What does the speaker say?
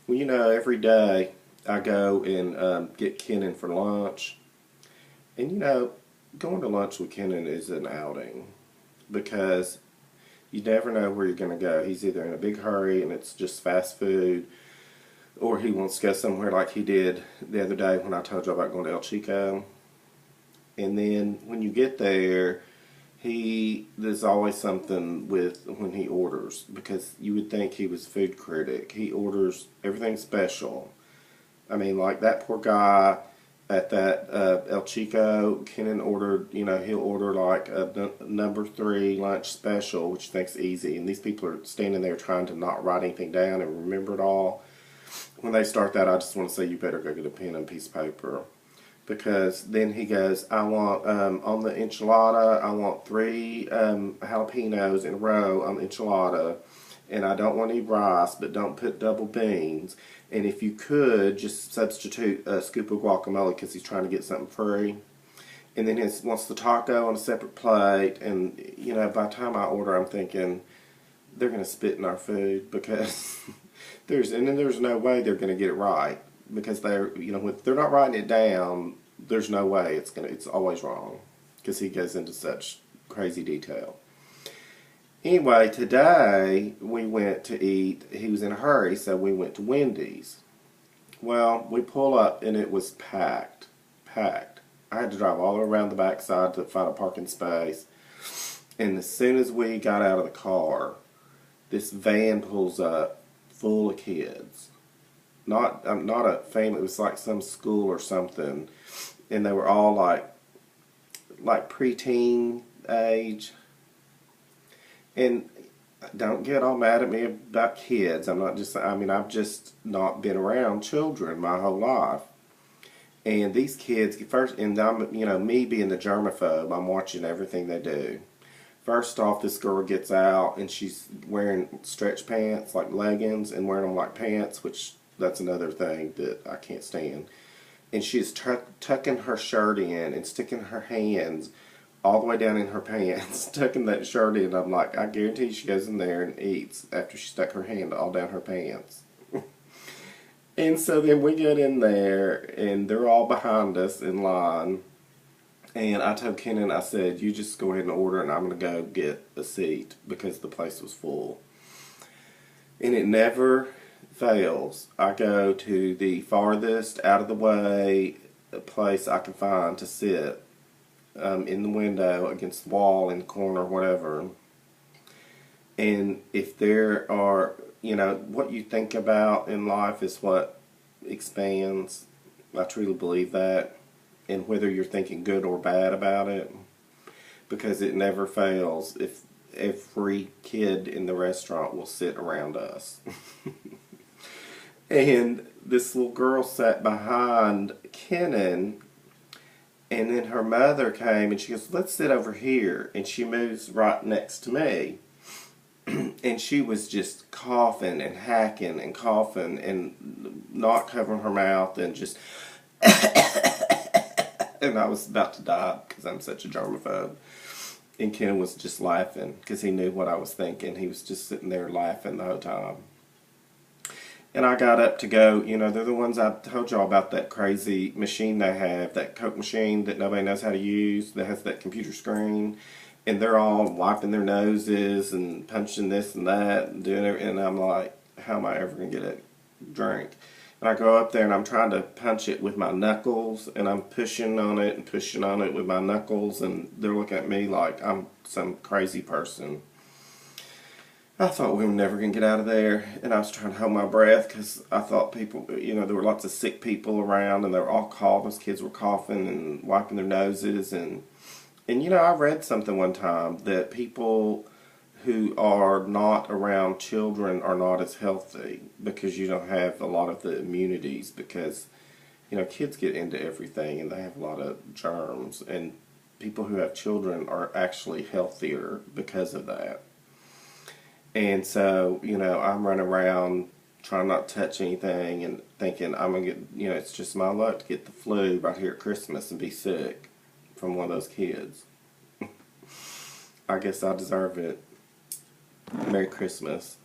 Well, every day I go and get Kenan for lunch. And, going to lunch with Kenan is an outing because you never know where you're going to go. He's either in a big hurry and it's just fast food, or he wants to go somewhere like he did the other day when I told you about going to El Chico. And then when you get there, there's always something with when he orders, because you would think he was a food critic. He orders everything special. I mean, like that poor guy at that El Chico, Kenan ordered, he'll order like a number 3 lunch special, which he thinks easy. And these people are standing there trying to not write anything down and remember it all. When they start that, I just want to say, you better go get a pen and piece of paper. Because then he goes, I want, on the enchilada, I want 3 jalapenos in a row on the enchilada. And I don't want any rice, but don't put double beans. And if you could, just substitute a scoop of guacamole, because he's trying to get something free. And then he wants the taco on a separate plate. And, by the time I order, I'm thinking, they're going to spit in our food, because there's no way they're going to get it right. Because if they're not writing it down, there's no way it's always wrong, because he goes into such crazy detail. Anyway, today we went to eat. He was in a hurry, so we went to Wendy's. Well, we pull up and it was packed. Packed. I had to drive all around the backside to find a parking space. And as soon as we got out of the car, this van pulls up full of kids. Not a family. It was like some school or something, and they were all like preteen age. And don't get all mad at me about kids. I've just not been around children my whole life. And these kids first, and me being the germaphobe, I'm watching everything they do. First off, this girl gets out and she's wearing stretch pants like leggings and wearing them like pants, which that's another thing that I can't stand. And she's tucking her shirt in and sticking her hands all the way down in her pants, tucking that shirt in. I'm like, I guarantee she goes in there and eats after she stuck her hand all down her pants. And so then we get in there, and they're all behind us in line. And I told Kenan, I said, you just go ahead and order, and I'm going to go get a seat, because the place was full. And it never fails. I go to the farthest out of the way place I can find to sit, in the window, against the wall, in the corner, whatever. And if there are, what you think about in life is what expands. I truly believe that. And whether you're thinking good or bad about it, because it never fails. If every kid in the restaurant will sit around us. And this little girl sat behind Kenan, and then her mother came and she goes, let's sit over here. And she moves right next to me. And she was just coughing and hacking and coughing and not covering her mouth and just... And I was about to die because I'm such a germaphobe. And Kenan was just laughing because he knew what I was thinking. He was just sitting there laughing the whole time. And I got up to go, they're the ones I told y'all about, that crazy machine they have, that Coke machine that nobody knows how to use, that has that computer screen. And they're all wiping their noses and punching this and that and doing it. And I'm like, how am I ever going to get a drink? And I go up there and I'm trying to punch it with my knuckles. And I'm pushing on it with my knuckles. And they're looking at me like I'm some crazy person. I thought we were never going to get out of there, and I was trying to hold my breath because I thought people, there were lots of sick people around, and they were all coughing. Those kids were coughing and wiping their noses, and I read something one time that people who are not around children are not as healthy because you don't have a lot of the immunities, because kids get into everything and they have a lot of germs, and people who have children are actually healthier because of that. And so, I'm running around trying not to touch anything and thinking I'm going to get, it's just my luck to get the flu right here at Christmas and be sick from one of those kids. I guess I deserve it. Merry Christmas.